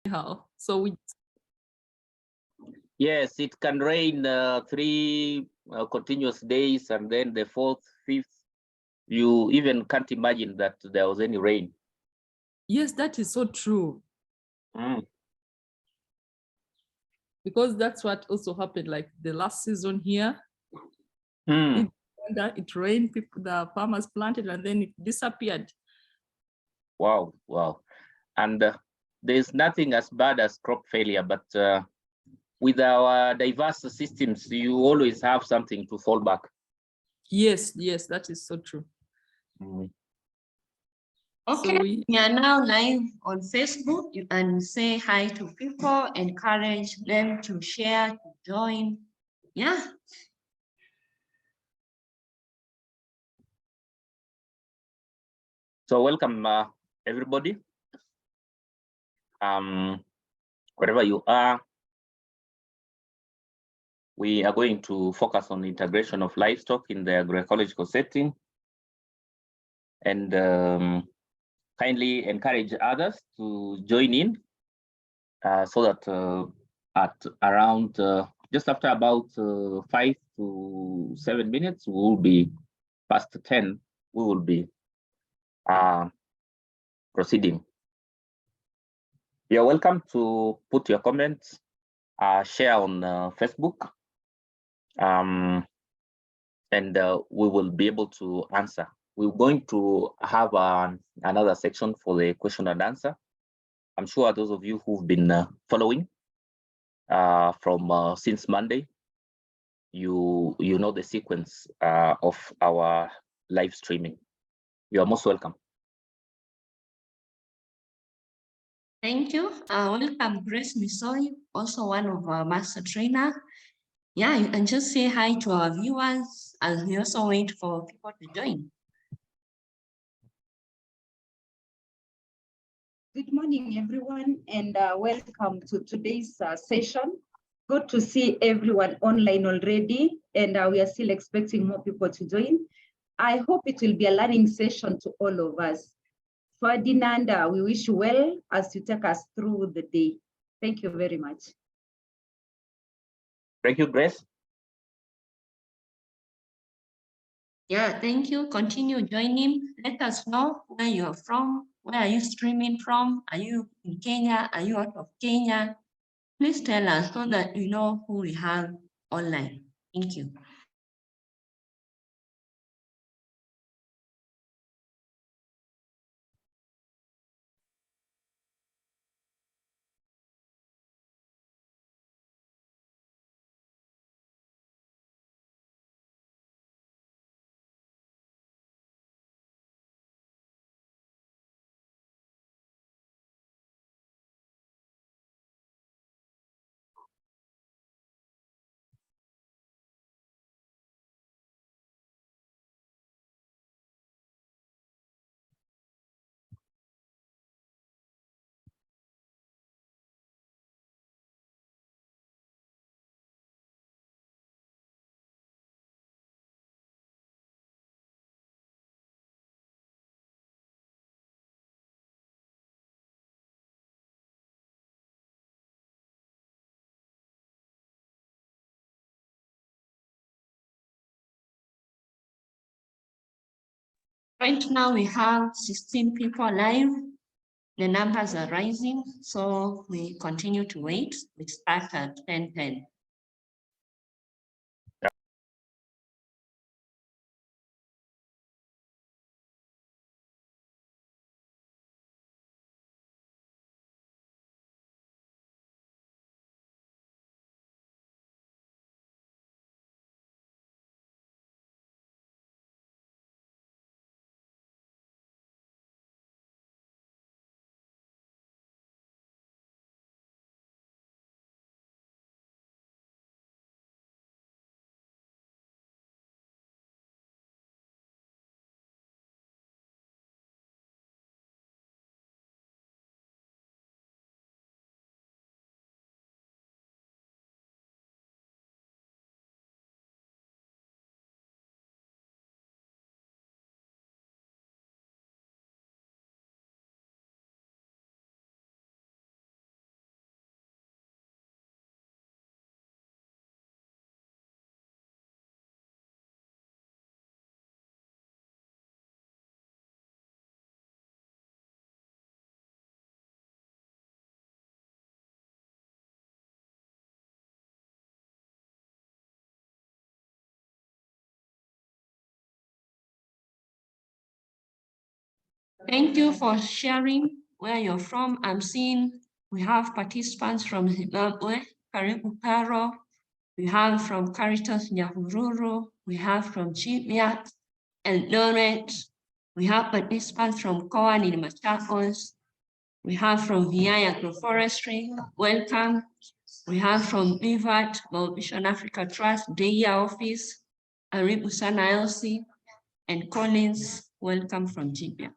How? So we. Yes, it can rain 3 continuous days, and then the 4th, 5th, you even can't imagine that there was any rain. Yes, that is so true. Because that's what also happened, like the last season here. It rained, the farmers planted, and then it disappeared. Wow, wow. And there's nothing as bad as crop failure, but with our diverse systems, you always have something to fall back. Yes, yes, that is so true. Okay, So we are now live on Facebook. You can say hi to people, encourage them to share, to join. Yeah. So welcome, everybody. Wherever you are, we are going to focus on the integration of livestock in the agroecological setting, and kindly encourage others to join in so that at around just after about 5 to 7 minutes, we will be past 10, we will be proceeding. You're welcome to put your comments, share on Facebook, and we will be able to answer. We're going to have another section for the question and answer. I'm sure those of you who've been following from since Monday, you know the sequence of our live streaming. You are most welcome. Thank you. Welcome, Grace Misoi, also one of our master trainer. Yeah, you can just say hi to our viewers as we also wait for people to join. Good morning, everyone, and welcome to today's session. Good to see everyone online already, and we are still expecting more people to join. I hope it will be a learning session to all of us. Ferdinand, we wish you well as you take us through the day. Thank you very much. Thank you, Grace. Yeah, thank you. Continue joining. Let us know where you're from. Where are you streaming from? Are you in Kenya? Are you out of Kenya? Please tell us so that we know who we have online. Thank you. Right now we have 16 people live. The numbers are rising, so we continue to wait. We start at 10:10. Thank you for sharing where you're from. I'm seeing we have participants from Zimbabwe, Karibu Paro. We have from Caritas Nyahururu. We have from Chibia and Eldoret. We have participants from Koan in Machakos. We have from VI Agroforestry. Welcome. We have from BVAT, World Vision Africa Trust, DEA Office, Aribu Sana LC, and Collins. Welcome from Chibia.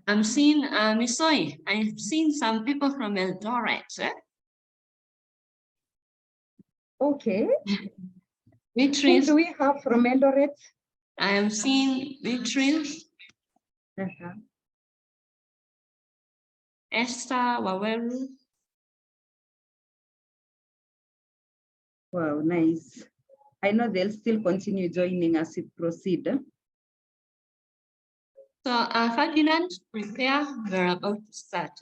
I'm seeing Misoi. I've seen some people from Eldoret. Okay. Who Beatrice, do we have from Eldoret? I am seeing Beatrice, Esther Waweru. Wow, nice. I know they'll still continue joining as we proceed. So Ferdinand, prepare, we're about to start.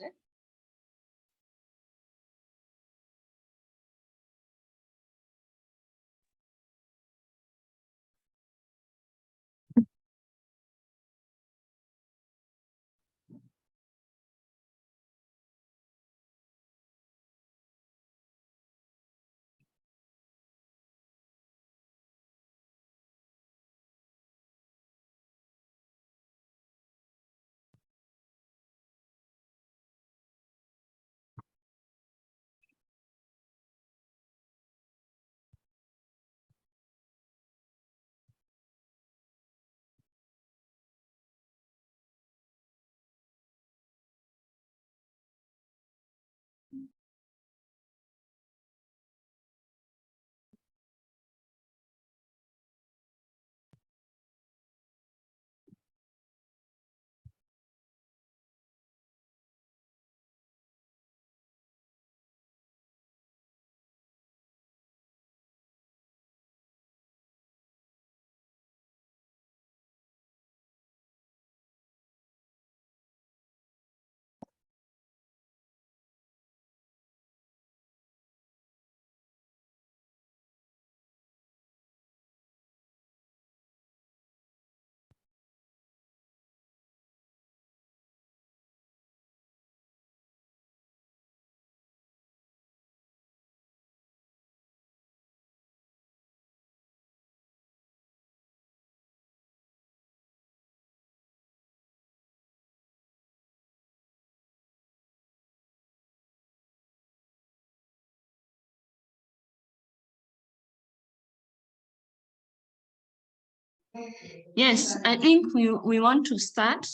Yes, I think we want to start.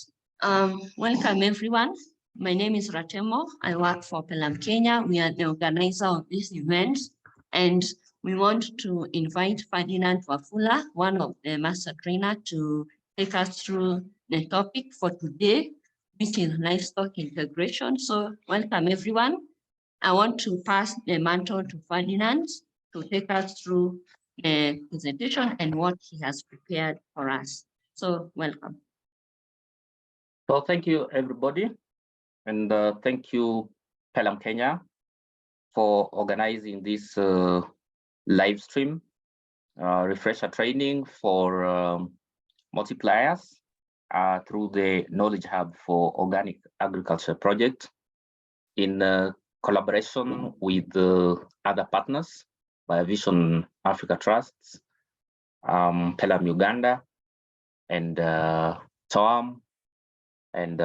Welcome everyone. My name is Ratemo. I work for PELUM Kenya. We are the organizer of this event, and we want to invite Ferdinand Wafula, one of the master trainer, to take us through the topic for today, which is livestock integration. So welcome everyone. I want to pass the mantle to Ferdinand to take us through the presentation and what he has prepared for us. So welcome. So thank you, everybody. And thank you, PELUM Kenya, for organizing this live stream refresher training for multipliers through the Knowledge Hub for Organic Agriculture Project in collaboration with other partners by Vision Africa Trusts, PELUM Uganda, and TOAM, and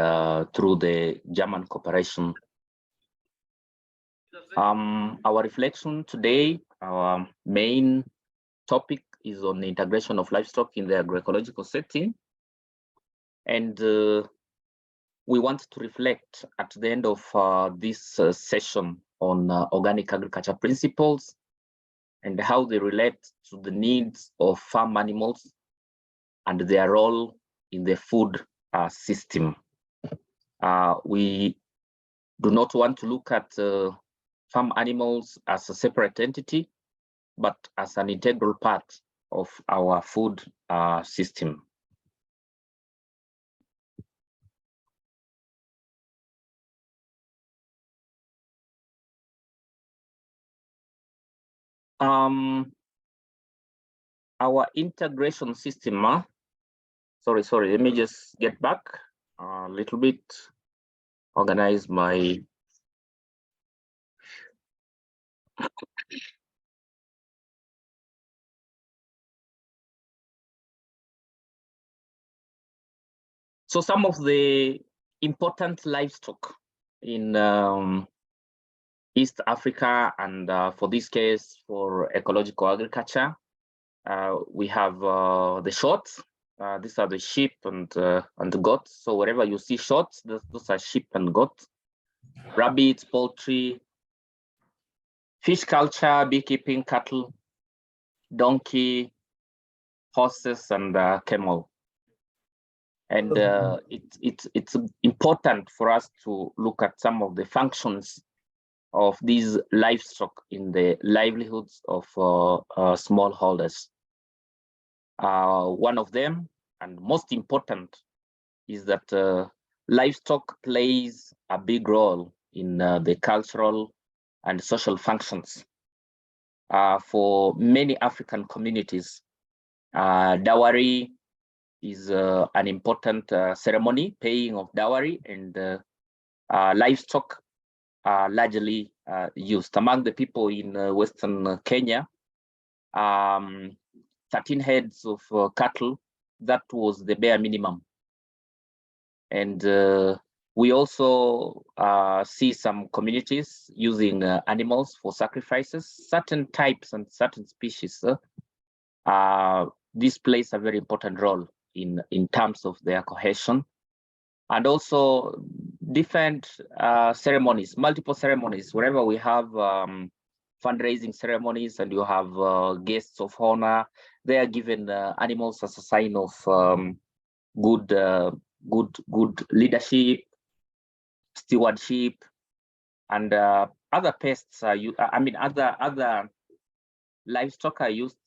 through the German cooperation. Our reflection today, our main topic is on the integration of livestock in the agroecological setting. And we want to reflect at the end of this session on organic agriculture principles and how they relate to the needs of farm animals and their role in the food system. We do not want to look at farm animals as a separate entity, but as an integral part of our food system. Our integration system, sorry, let me just get back a little bit, organize my so some of the important livestock in East Africa, and for this case, for ecological agriculture, we have the shots. These are the sheep and the goats. So wherever you see shots, those are sheep and goats. Rabbits, poultry, fish culture, beekeeping, cattle, donkey, horses, and camel. And it's important for us to look at some of the functions of these livestock in the livelihoods of smallholders. One of them, and most important, is that livestock plays a big role in the cultural and social functions. For many African communities, dowry is an important ceremony, paying of dowry, and livestock are largely used. Among the people in Western Kenya, 13 heads of cattle, that was the bare minimum. And we also see some communities using animals for sacrifices, certain types and certain species. This plays a very important role in terms of their cohesion. And also different ceremonies, multiple ceremonies, wherever we have fundraising ceremonies and you have guests of honor, they are given animals as a sign of good leadership, stewardship, and other pests are other livestock are used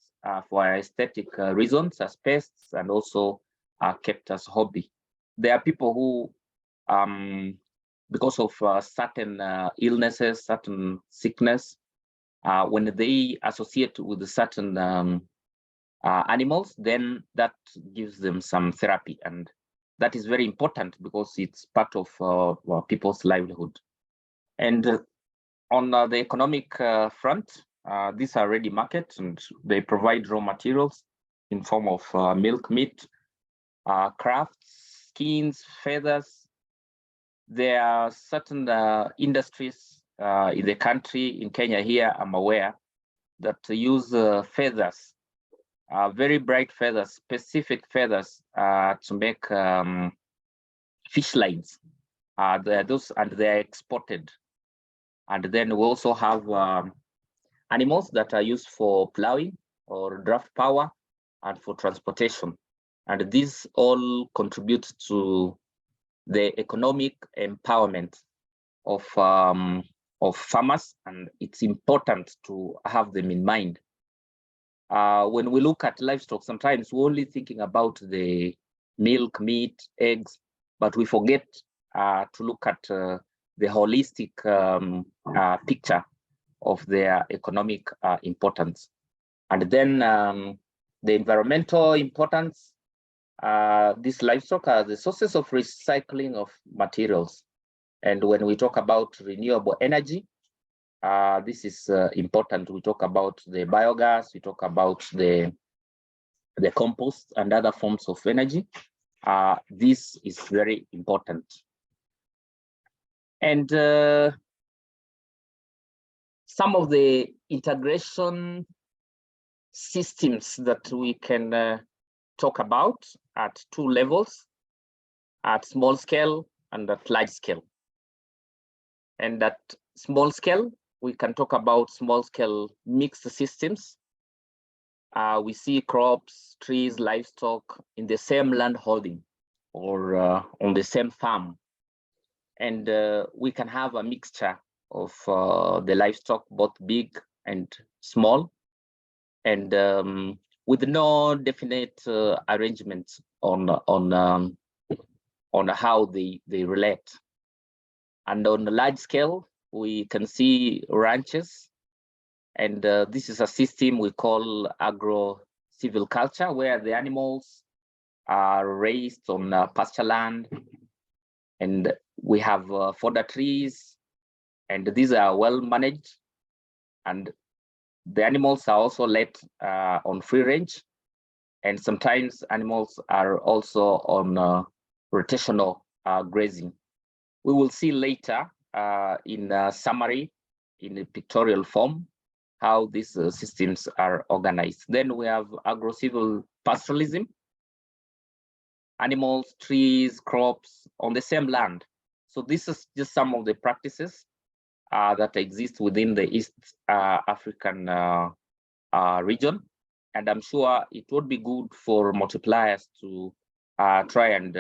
for aesthetic reasons as pests, and also are kept as hobby. There are people who, because of certain illnesses, certain sickness, when they associate with certain animals, then that gives them some therapy, and that is very important because it's part of people's livelihood. And on the economic front, these are ready markets, and they provide raw materials in form of milk, meat, crafts, skins, feathers. There are certain industries in the country, in Kenya here, I'm aware, that use feathers, very bright feathers, specific feathers to make fish lines. They're exported. And then we also have animals that are used for plowing or draft power and for transportation. And these all contribute to the economic empowerment of farmers, and it's important to have them in mind. When we look at livestock, sometimes we're only thinking about the milk, meat, eggs, but we forget to look at the holistic picture of their economic importance. And then the environmental importance. These livestock are the sources of recycling of materials. And when we talk about renewable energy, this is important. We talk about the biogas, we talk about the compost and other forms of energy. This is very important. And some of the integration systems that we can talk about at two levels, at small scale and at large scale. And at small scale, we can talk about small scale mixed systems. We see crops, trees, livestock in the same land holding or on the same farm. And we can have a mixture of the livestock, both big and small, and with no definite arrangement on how they relate. And on a large scale, we can see ranches And this is a system we call agro-civil culture, where the animals are raised on pasture land, and we have fodder trees, and these are well managed, and the animals are also let on free range, and sometimes animals are also on rotational grazing. We will see later in a summary, in a pictorial form, how these systems are organized. Then we have agro-civil pastoralism, animals, trees, crops on the same land. So this is just some of the practices that exist within the East African region. And I'm sure it would be good for multipliers to try and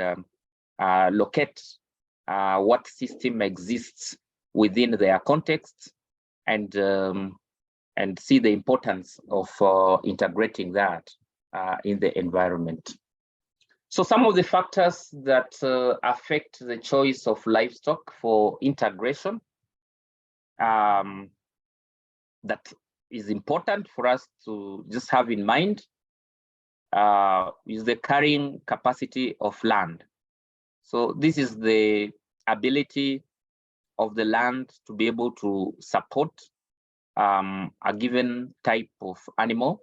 locate what system exists within their context, and see the importance of integrating that in the environment. So some of the factors that affect the choice of livestock for integration that is important for us to just have in mind is the carrying capacity of land. So this is the ability of the land to be able to support a given type of animal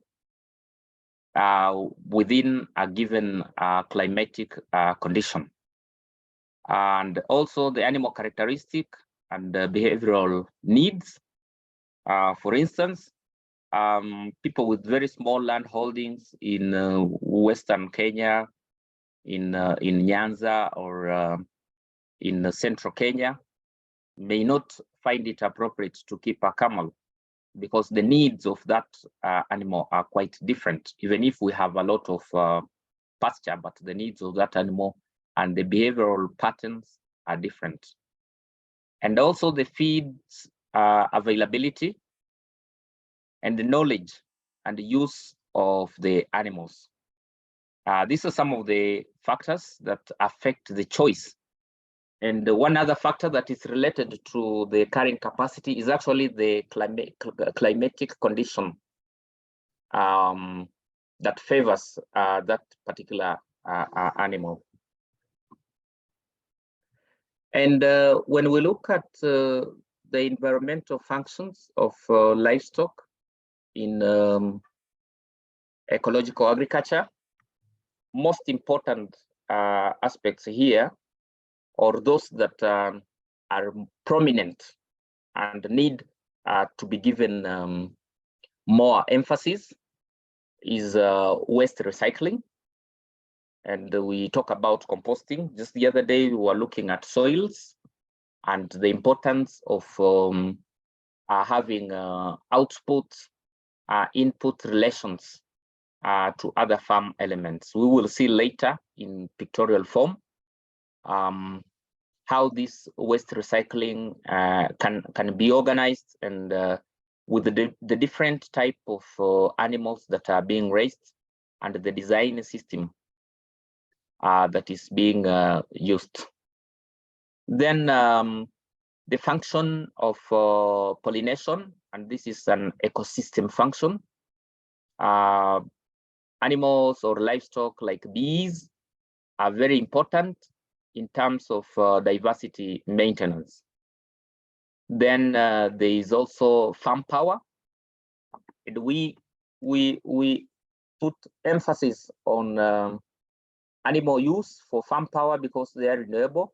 within a given climatic condition. And also the animal characteristic and behavioral needs. For instance, people with very small land holdings in Western Kenya, in Nyanza, or in central Kenya, may not find it appropriate to keep a camel, because the needs of that animal are quite different. Even if we have a lot of pasture, but the needs of that animal and the behavioral patterns are different. And also the feeds availability and the knowledge and the use of the animals. These are some of the factors that affect the choice. And one other factor that is related to the carrying capacity is actually the climatic condition that favors that particular animal. And when we look at the environmental functions of livestock in ecological agriculture, most important aspects here, or those that are prominent and need to be given more emphasis, is waste recycling. And we talk about composting. Just the other day, we were looking at soils and the importance of having output, input relations to other farm elements. We will see later in pictorial form how this waste recycling can be organized, and with the different type of animals that are being raised and the design system that is being used. Then the function of pollination, and this is an ecosystem function. Animals or livestock like bees are very important in terms of diversity maintenance. Then there is also farm power. And we put emphasis on animal use for farm power because they are renewable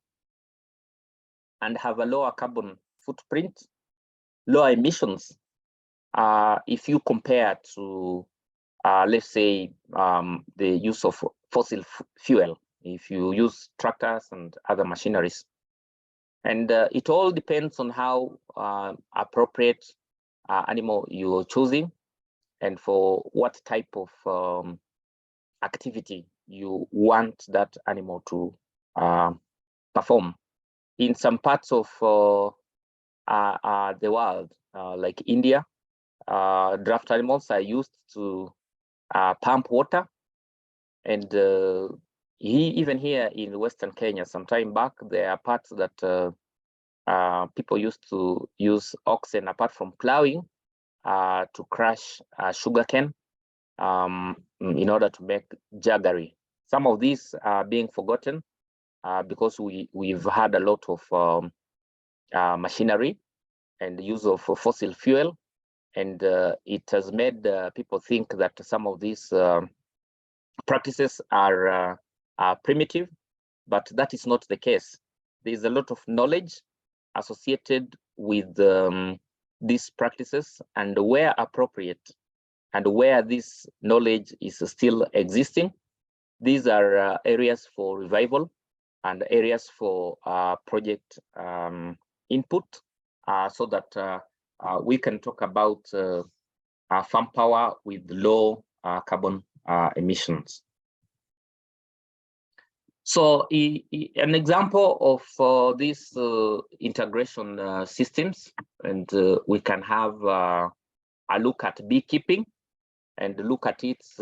and have a lower carbon footprint, lower emissions, if you compare to, let's say, the use of fossil fuel, if you use tractors and other machineries. And it all depends on how appropriate animal you're choosing and for what type of activity you want that animal to perform. In some parts of the world, like India, draft animals are used to pump water. And even here in Western Kenya, some time back, there are parts that people used to use oxen apart from plowing. to crush sugarcane in order to make jaggery. Some of these are being forgotten because we've had a lot of machinery and the use of fossil fuel, and it has made people think that some of these practices are primitive, but that is not the case. There is a lot of knowledge associated with these practices, and where appropriate and where this knowledge is still existing, these are areas for revival and areas for project input, so that we can talk about farm power with low carbon emissions. So an example of these integration systems, and we can have a look at beekeeping and look at its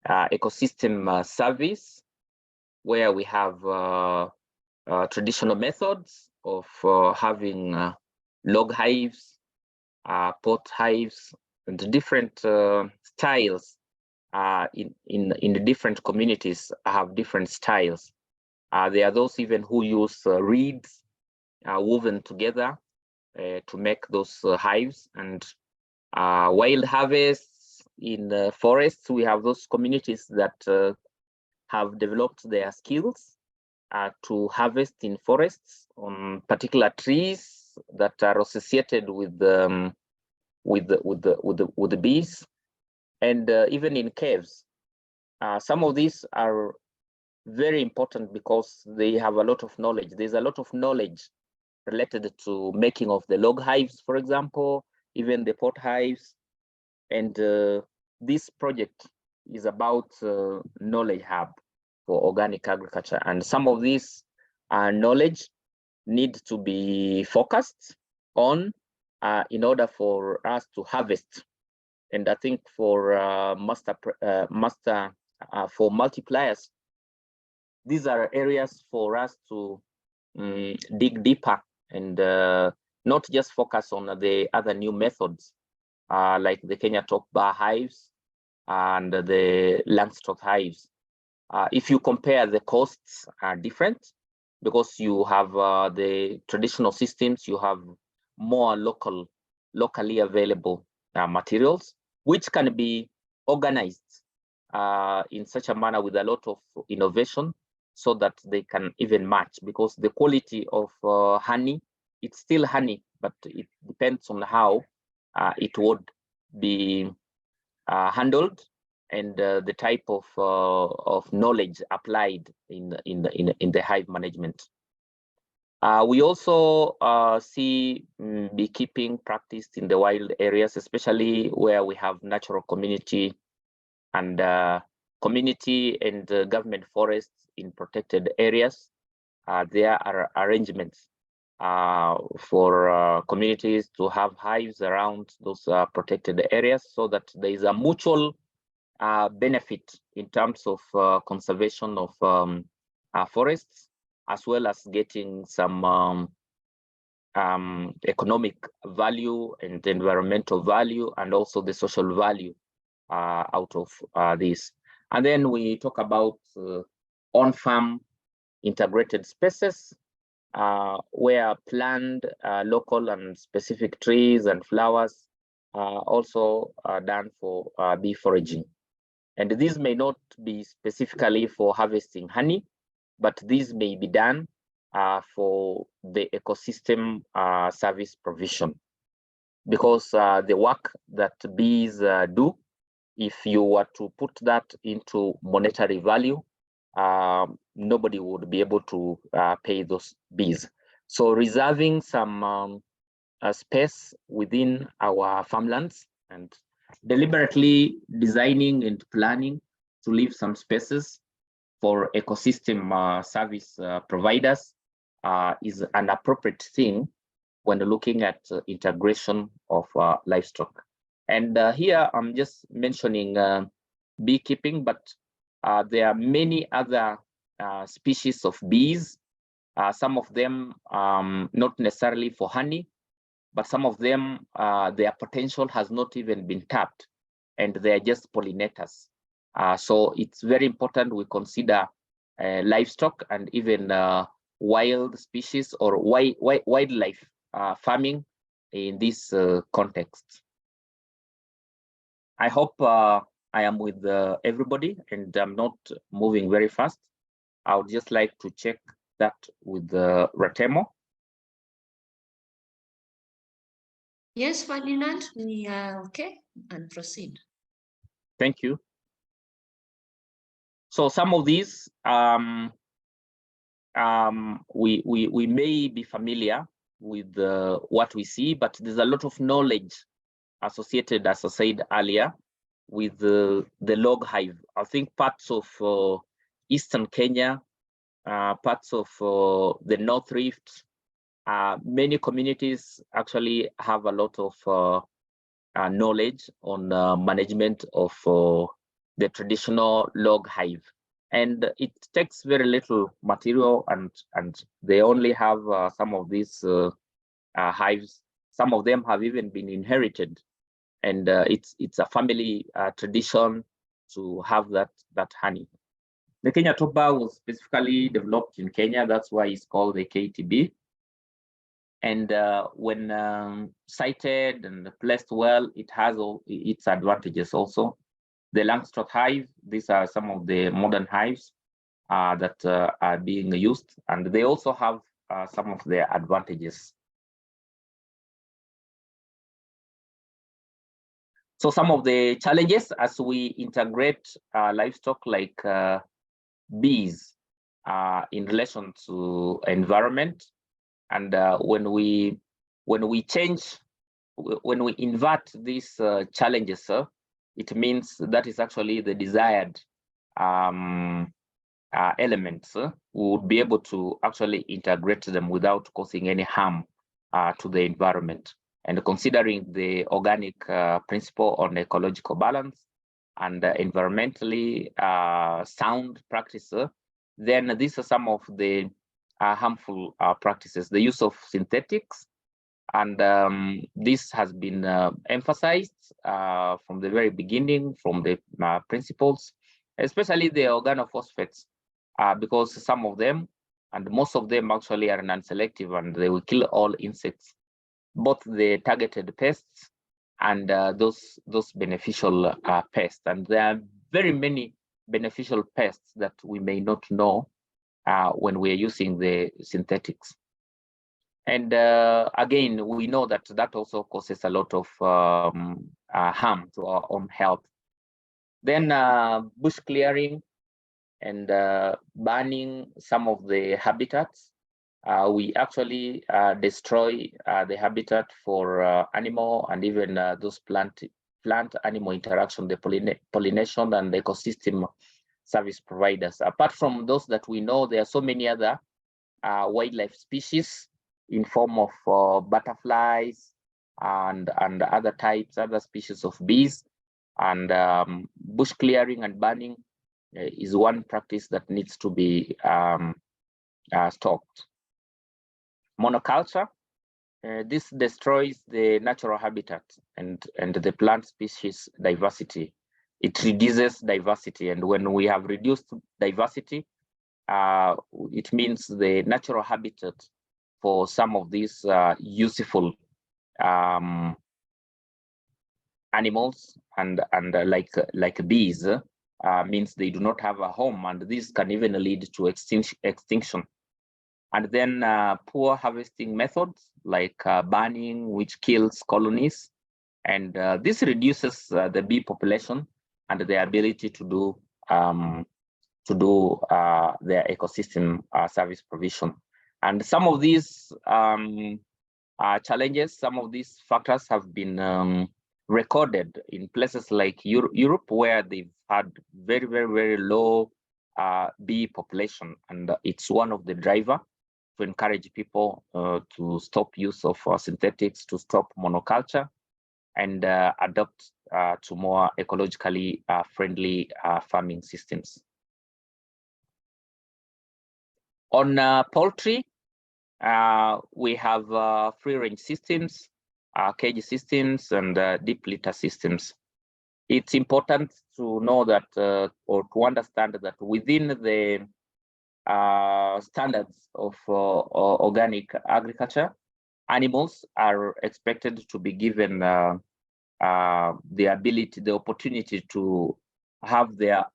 ecosystem service, where we have traditional methods of having log hives, pot hives, and different styles. In the different communities have different styles. There are those even who use reeds woven together to make those hives, and wild harvests in forests. We have those communities that have developed their skills to harvest in forests on particular trees that are associated with the bees. And even in caves. Some of these are very important because they have a lot of knowledge. There's a lot of knowledge related to making of the log hives, for example, even the pot hives. And this project is about knowledge hub for organic agriculture. And some of this knowledge need to be focused on in order for us to harvest. And I think for for multipliers, these are areas for us to dig deeper and not just focus on the other new methods like the Kenya top bar hives and the Livestock hives. If you compare, the costs are different because you have the traditional systems, you have more locally available materials, which can be organized in such a manner with a lot of innovation so that they can even match, because the quality of honey, it's still honey, but it depends on how it would be handled and the type of knowledge applied in the hive management. We also see beekeeping practiced in the wild areas, especially where we have natural community and government forests in protected areas. There are arrangements for communities to have hives around those protected areas so that there is a mutual benefit in terms of conservation of forests, as well as getting some economic value and environmental value, and also the social value out of this. And then we talk about on-farm integrated spaces, where planned local and specific trees and flowers are also done for bee foraging. And these may not be specifically for harvesting honey, but these may be done for the ecosystem service provision. Because the work that bees do, if you were to put that into monetary value, nobody would be able to pay those bees. So reserving some space within our farmlands and deliberately designing and planning to leave some spaces for ecosystem service providers is an appropriate thing when looking at integration of livestock. And here I'm just mentioning beekeeping, but there are many other species of bees, some of them not necessarily for honey, but some of them, their potential has not even been tapped, and they're just pollinators. So it's very important we consider livestock and even wild species or wildlife farming in this context. I hope I am with everybody and I'm not moving very fast. I would just like to check that with Ratemo. Yes, Ferdinand, we are okay and proceed. Thank you. So some of these we may be familiar with what we see, but there's a lot of knowledge associated, as I said earlier, with the log hive. I think parts of Eastern Kenya, parts of the North Rift, many communities actually have a lot of knowledge on management of the traditional log hive. And it takes very little material, and they only have some of these hives. Some of them have even been inherited, and it's a family tradition to have that honey. The Kenya tuber was specifically developed in Kenya. That's why it's called the KTB. And when sited and placed well, it has all its advantages also. The Livestock hive, these are some of the modern hives that are being used, and they also have some of their advantages. So some of the challenges as we integrate livestock like bees in relation to environment, and when we invert these challenges, it means that is actually the desired elements. We would be able to actually integrate them without causing any harm to the environment. And considering the organic principle on ecological balance and environmentally sound practice, then these are some of the harmful practices. The use of synthetics, and this has been emphasized from the very beginning, from the principles, especially the organophosphates, because some of them, and most of them actually are non-selective, and they will kill all insects, both the targeted pests and those beneficial pests. And there are very many beneficial pests that we may not know when we are using the synthetics. And again, we know that that also causes a lot of harm to our own health. Then bush clearing and burning some of the habitats. We actually destroy the habitat for animal and even those plant-animal interaction, the pollination and the ecosystem service providers. Apart from those that we know, there are so many other wildlife species in form of butterflies and other types, other species of bees. And bush clearing and burning is one practice that needs to be stopped. Monoculture, this destroys the natural habitat and the plant species diversity. It reduces diversity, and when we have reduced diversity, it means the natural habitat for some of these useful animals and like bees means they do not have a home, and this can even lead to extinction. And then poor harvesting methods like burning, which kills colonies, and this reduces the bee population and their ability to do their ecosystem service provision. And some of these challenges, some of these factors have been recorded in places like Europe, where they've had very, very, very low bee population, and it's one of the drivers to encourage people to stop use of synthetics, to stop monoculture, and adopt to more ecologically friendly farming systems. On poultry, we have free-range systems cage systems and deep litter systems. It's important to know that or to understand that within the standards of organic agriculture, animals are expected to be given the opportunity to have them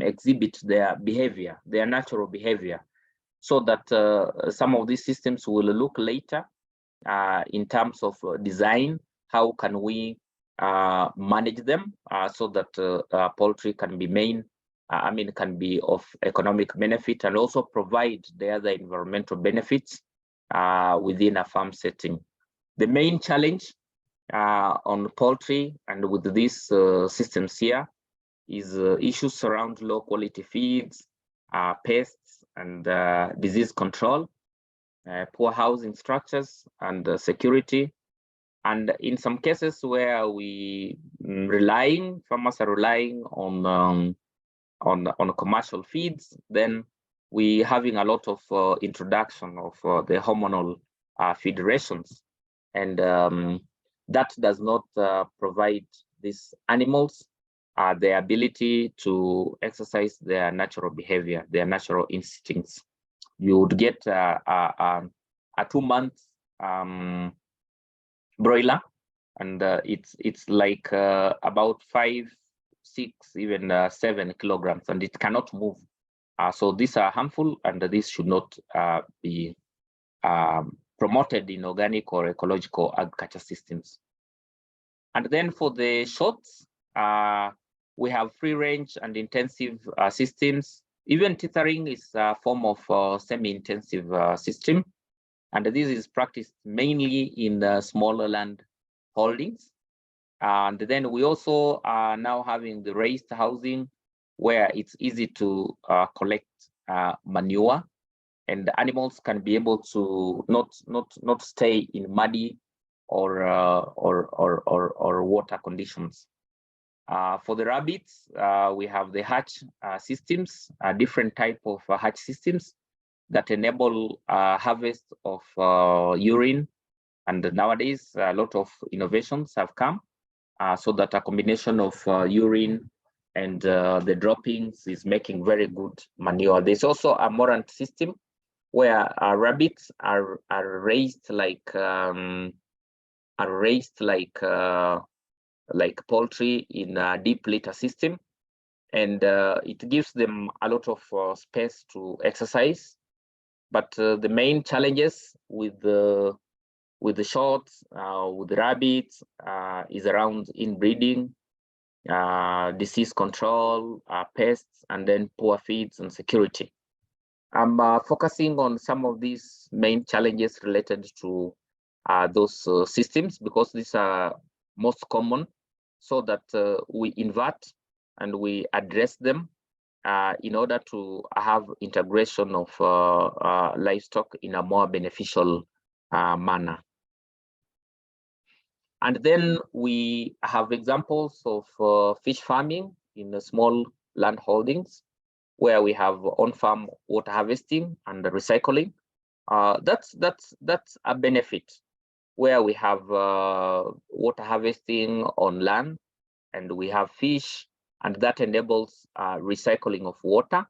exhibit their behavior, their natural behavior, so that some of these systems will look later in terms of design. How can we manage them so that poultry can be can be of economic benefit and also provide the other environmental benefits within a farm setting. The main challenge on poultry and with these systems here is issues around low quality feeds, pests and disease control, poor housing structures and security. And in some cases where farmers are relying on commercial feeds, then we having a lot of introduction of the hormonal feed rations, and that does not provide these animals the ability to exercise their natural behavior, their natural instincts. You would get a 2-month broiler, and it's like about 5, 6, even 7 kilograms, and it cannot move. So these are harmful, and these should not be promoted in organic or ecological agriculture systems. And then for the shorts, we have free range and intensive systems. Even tethering is a form of semi-intensive system, and this is practiced mainly in smaller land holdings. And then we also are now having the raised housing, where it's easy to collect manure, and the animals can be able to not stay in muddy or water conditions. For the rabbits, we have the hatch systems, a different type of hatch systems that enable harvest of urine. And nowadays, a lot of innovations have come so that a combination of urine and the droppings is making very good manure. There's also a morant system where rabbits are raised like poultry in a deep litter system, and it gives them a lot of space to exercise. But the main challenges with the shorts, with the rabbits, is around inbreeding, disease control, pests, and then poor feeds and security. I'm focusing on some of these main challenges related to those systems, because these are most common, so that we invert and we address them in order to have integration of livestock in a more beneficial manner. And then we have examples of fish farming in the small land holdings, where we have on-farm water harvesting and recycling. That's a benefit, where we have water harvesting on land, and we have fish, and that enables recycling of water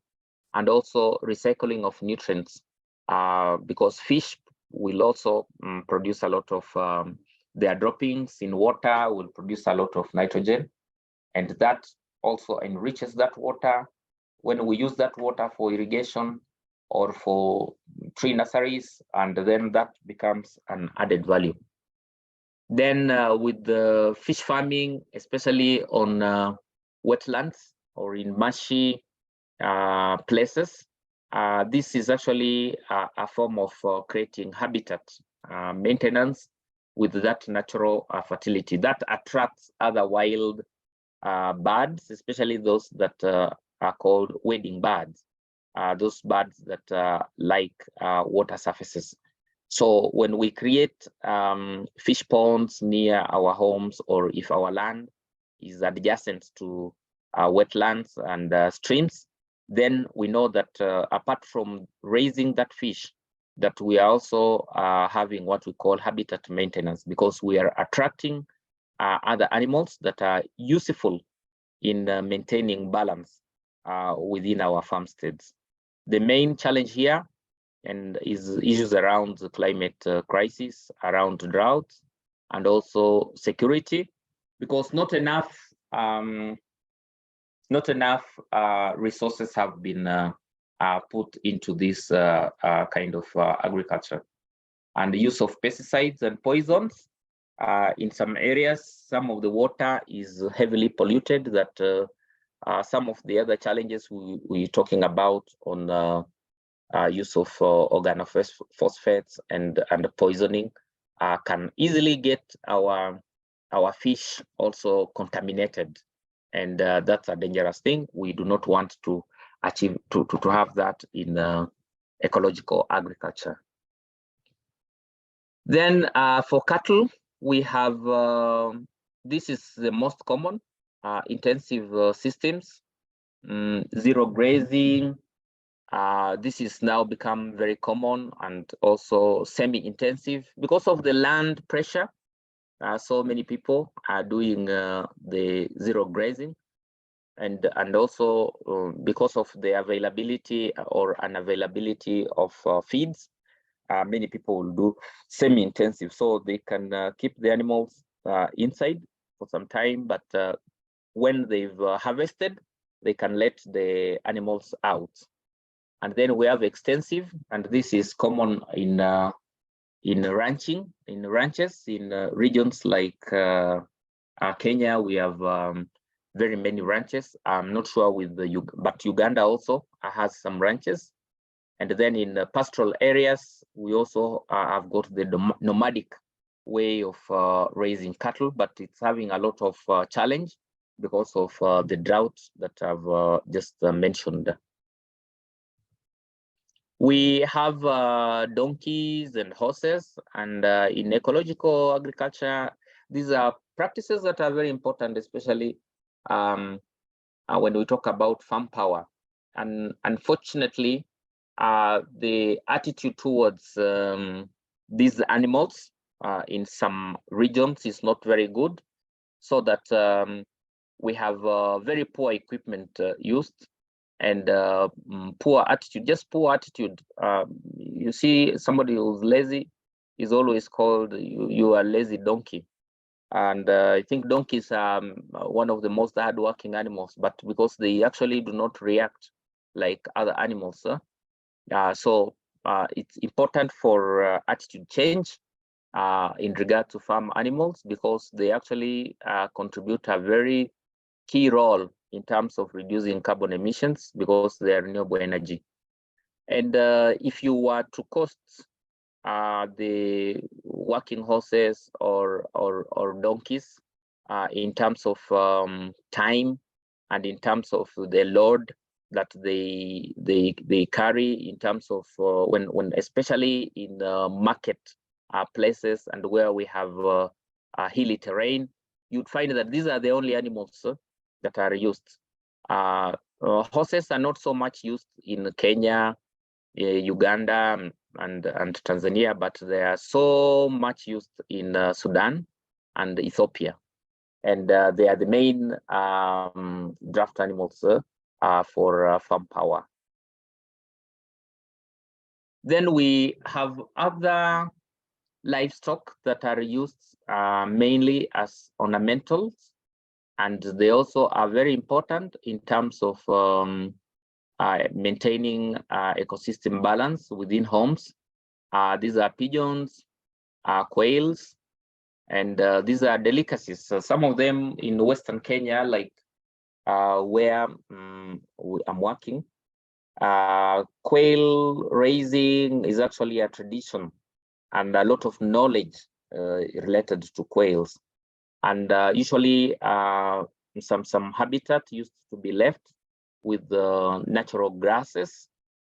and also recycling of nutrients, because fish will also produce a lot of their droppings in water will produce a lot of nitrogen, and that also enriches that water. When we use that water for irrigation or for tree nurseries, and then that becomes an added value. Then with the fish farming, especially on wetlands or in marshy places, this is actually a form of creating habitat maintenance with that natural fertility that attracts other wild birds, especially those that are called wading birds, those birds that like water surfaces. So when we create fish ponds near our homes, or if our land is adjacent to wetlands and streams, then we know that apart from raising that fish, that we are also having what we call habitat maintenance, because we are attracting other animals that are useful in maintaining balance within our farmsteads. The main challenge here is issues around the climate crisis, around drought, and also security, because not enough resources have been put into this kind of agriculture. And the use of pesticides and poisons in some areas, some of the water is heavily polluted. That some of the other challenges we're talking about on use of organophosphates and poisoning can easily get our fish also contaminated, and that's a dangerous thing. We do not want to achieve to have that in ecological agriculture. Then for cattle, we have this is the most common intensive systems, zero grazing. This is now become very common and also semi-intensive because of the land pressure. So many people are doing the zero grazing, and also because of the availability or unavailability of feeds, many people will do semi-intensive, so they can keep the animals inside for some time, but when they've harvested, they can let the animals out. And then we have extensive, and this is common in ranching, in ranches, in regions like Kenya. We have very many ranches. I'm not sure with but Uganda also has some ranches. And then in pastoral areas, we also have got the nomadic way of raising cattle, but it's having a lot of challenge because of the drought that I've just mentioned. We have donkeys and horses, and in ecological agriculture, these are practices that are very important, especially when we talk about farm power. And unfortunately, the attitude towards these animals in some regions is not very good, so that we have very poor equipment used, and poor attitude, just poor attitude. You see, somebody who's lazy is always called, you are lazy donkey. And I think donkeys are one of the most hardworking animals, but because they actually do not react like other animals. So it's important for attitude change in regard to farm animals, because they actually contribute a very key role in terms of reducing carbon emissions, because they are renewable energy. And if you were to cost the working horses or donkeys in terms of time and in terms of the load that they carry, in terms of when especially in market places and where we have hilly terrain, you'd find that these are the only animals that are used. Horses are not so much used in Kenya, Uganda, and Tanzania, but they are so much used in Sudan and Ethiopia, and they are the main draft animals for farm power. Then we have other livestock that are used mainly as ornamentals, and they also are very important in terms of maintaining ecosystem balance within homes. These are pigeons, quails, and these are delicacies. So some of them in Western Kenya, like where I'm working, quail raising is actually a tradition and a lot of knowledge related to quails. And usually some habitat used to be left with natural grasses,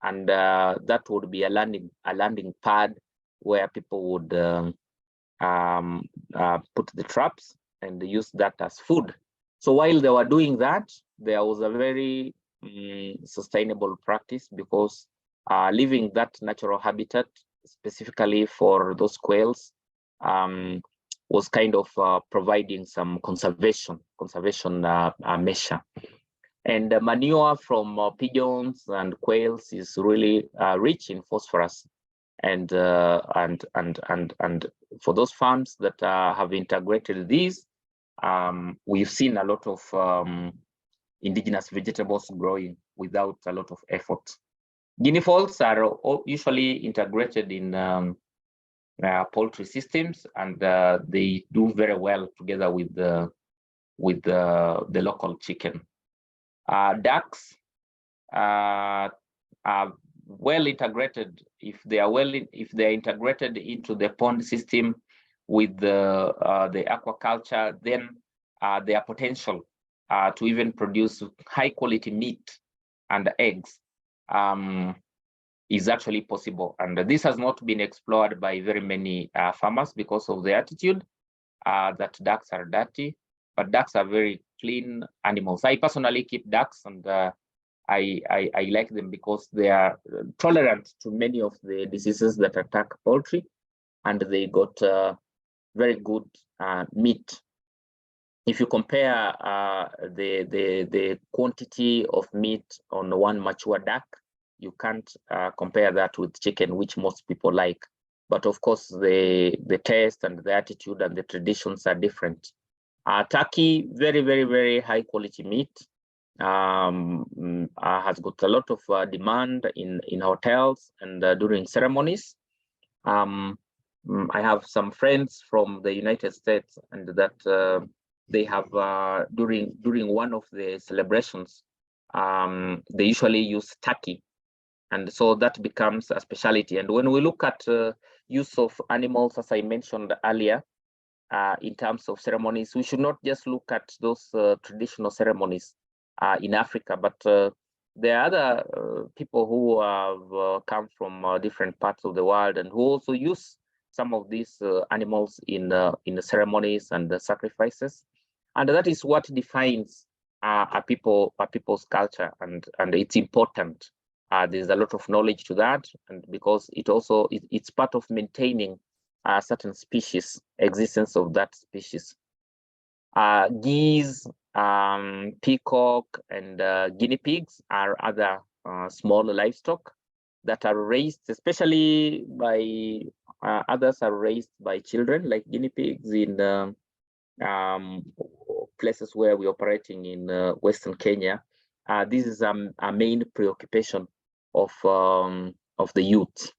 and that would be a landing pad where people would put the traps and use that as food. So while they were doing that, there was a very sustainable practice, because leaving that natural habitat specifically for those quails was kind of providing some conservation measure. And manure from pigeons and quails is really rich in phosphorus. And for those farms that have integrated these, we've seen a lot of indigenous vegetables growing without a lot of effort. Guinea fowls are usually integrated in poultry systems, and they do very well together with the local chicken. Ducks are well integrated. If they are integrated into the pond system with the aquaculture, then their potential to even produce high quality meat and eggs is actually possible. And this has not been explored by very many farmers because of the attitude that ducks are dirty, but ducks are very clean animals. I personally keep ducks, and I like them because they are tolerant to many of the diseases that attack poultry, and they got very good meat. If you compare the quantity of meat on one mature duck, you can't compare that with chicken, which most people like. But of course, the taste and the attitude and the traditions are different. Turkey, very, very, very high quality meat. Has got a lot of demand in hotels and during ceremonies. I have some friends from the United States, and that they have during one of the celebrations, they usually use turkey, and so that becomes a specialty. And when we look at use of animals, as I mentioned earlier, in terms of ceremonies, we should not just look at those traditional ceremonies in Africa, but there are other people who have come from different parts of the world and who also use some of these animals in the ceremonies and the sacrifices, and that is what defines a people's culture, and it's important. There's a lot of knowledge to that, and because it's part of maintaining certain species, existence of that species. Geese, peacock, and guinea pigs are other small livestock that are raised, especially by others are raised by children, like guinea pigs in places where we're operating in Western Kenya. This is a main preoccupation of the youth.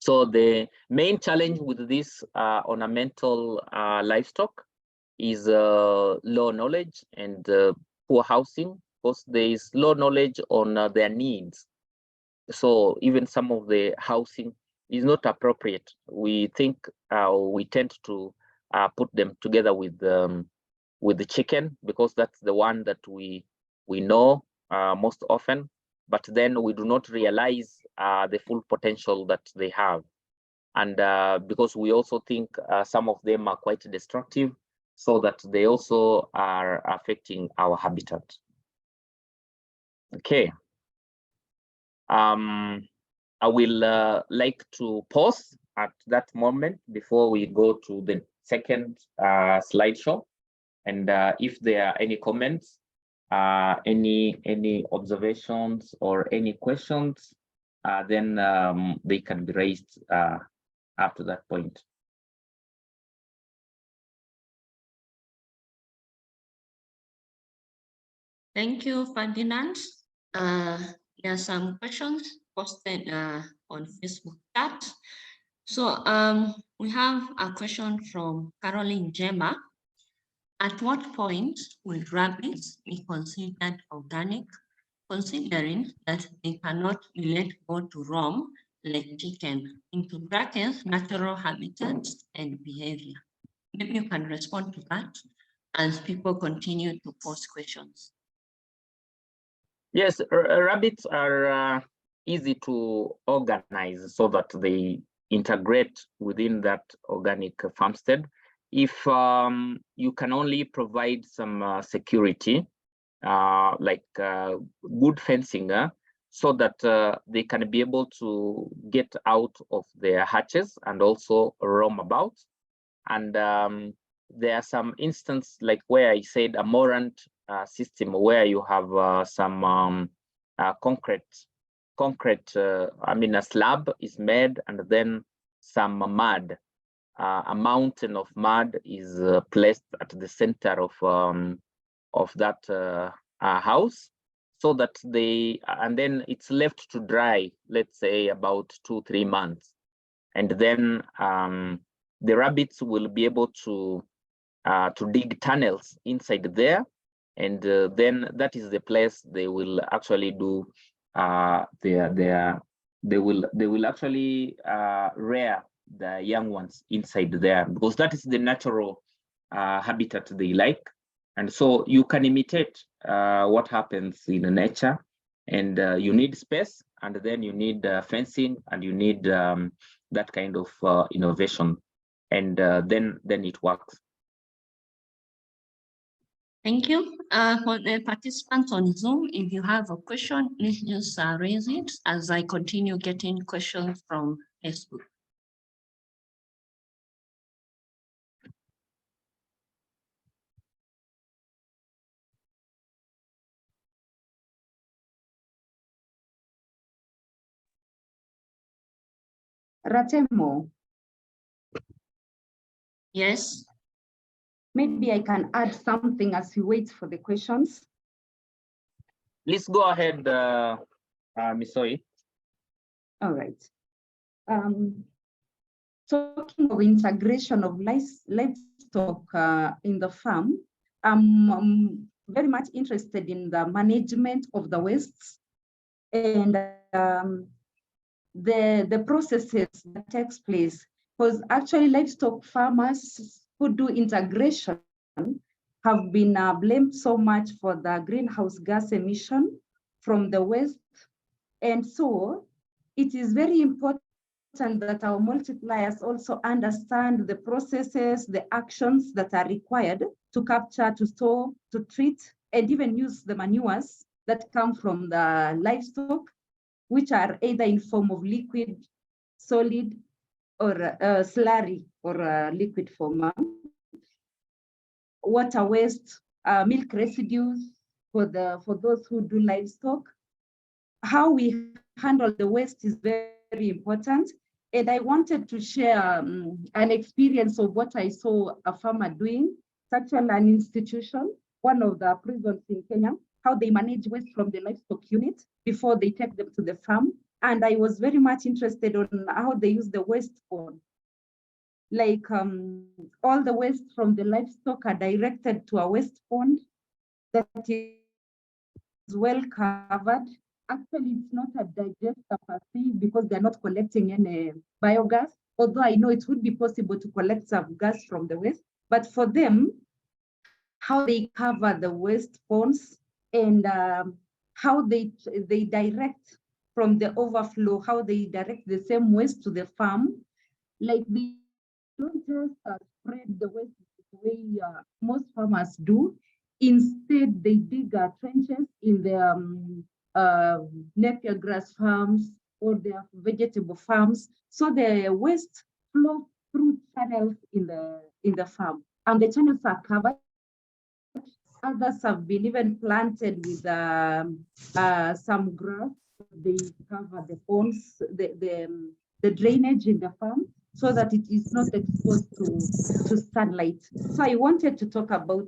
So the main challenge with this ornamental livestock is low knowledge and poor housing, because there is low knowledge on their needs. So even some of the housing is not appropriate. We think we tend to put them together with the chicken, because that's the one that we know most often, but then we do not realize the full potential that they have. And because we also think some of them are quite destructive, so that they also are affecting our habitat. Okay. I will like to pause at that moment before we go to the second slideshow. And if there are any comments, any observations or any questions, then they can be raised after that point. Thank you, Ferdinand. There are some questions posted on Facebook chat. So we have a question from Caroline Gemma. At what point will rabbits be considered organic, considering that they cannot be let go to roam like chicken, into brackets, natural habitats and behavior? Maybe you can respond to that as people continue to post questions. Yes, rabbits are easy to organize so that they integrate within that organic farmstead. If you can only provide some security, like good fencing, so that they can be able to get out of their hatches and also roam about. And there are some instances like where I said a moorant system where you have some concrete, a slab is made, and then some mud, a mountain of mud is placed at the center of that house, so that and then it's left to dry, let's say about 2-3 months. And then the rabbits will be able to dig tunnels inside there, and then that is the place they will actually do they will actually rear the young ones inside there, because that is the natural habitat they like. And so you can imitate what happens in nature, and you need space, and then you need fencing, and you need that kind of innovation, and then it works. Thank you. For the participants on Zoom, if you have a question, please just raise it as I continue getting questions from Facebook. Ratemo. Yes. Maybe I can add something as we wait for the questions. Please go ahead, Ms. Oi. All right. Talking of integration of livestock in the farm, I'm very much interested in the management of the wastes and the processes that takes place. Because actually livestock farmers who do integration have been blamed so much for the greenhouse gas emission from the waste. And so it is very important that our multipliers also understand the processes, the actions that are required to capture, to store, to treat, and even use the manures that come from the livestock, which are either in form of liquid, solid, or slurry, or liquid form. Water waste, milk residues for those who do livestock. How we handle the waste is very important. And I wanted to share an experience of what I saw a farmer doing. It's actually an institution, one of the prisons in Kenya, how they manage waste from the livestock unit before they take them to the farm. And I was very much interested on how they use the waste pond. Like all the waste from the livestock are directed to a waste pond that is well covered. Actually, it's not a digester per se because they're not collecting any biogas, although I know it would be possible to collect some gas from the waste. But for them, how they cover the waste ponds and how they direct from the overflow, how they direct the same waste to the farm, like they don't just spread the waste the way most farmers do. Instead, they dig trenches in their Napier grass farms or their vegetable farms, so the waste flows through channels in the farm, and the channels are covered. Others have been even planted with some grass. They cover the ponds, the drainage in the farm, so that it is not exposed to sunlight. So I wanted to talk about